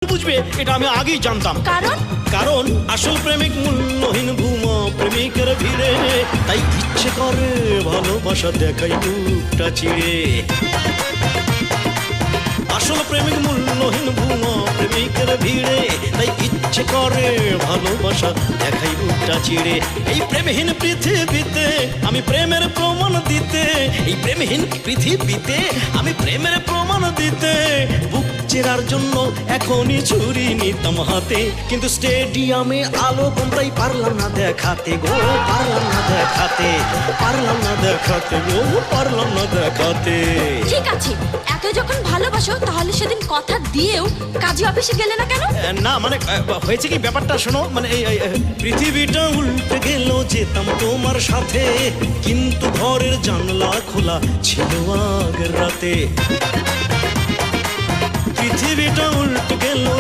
বুঝবে এটা আমি আগেই জানতাম। কারণ আসল প্রেমিক মূল্যহীন ভূমা প্রেমিকের ভিড়ে, তাই ইচ্ছে করে ভালোবাসা দেখাই বুকটা চিড়ে। আসল প্রেমিক মূল্যহীন ভূমা প্রেমিকের ভিড়ে, তাই ইচ্ছে করে ভালোবাসা দেখাই বুকটা চিড়ে। এই প্রেমহীন পৃথিবীতে আমি প্রেমের প্রমাণ দিতে, এই প্রেমহীন পৃথিবীতে আমি প্রেমের প্রমাণ দিতে বুক চেরার জন্য এখনই ছুরি নিতাম হাতে, কিন্তু স্টেডিয়ামে আলো কোনটাই পারলাম না দেখাতে গো, পারলাম না দেখাতে, পারলাম না দেখাতে গো, পারলাম না দেখাতে। ঠিক আছে, এত যখন ভালোবাসো তাহলে সেদিন কথা দিয়েও কাজী অফিসে গেলে না কেন? না মানে হয়েছে কি ব্যাপারটা শোনো, মানে এই পৃথিবীটা উল্টে গেল যেতাম তোমার সাথে, কিন্তু ঘরের জানলা খোলা ছিল আগের রাতে। পৃথিবীটা উল্টে গেল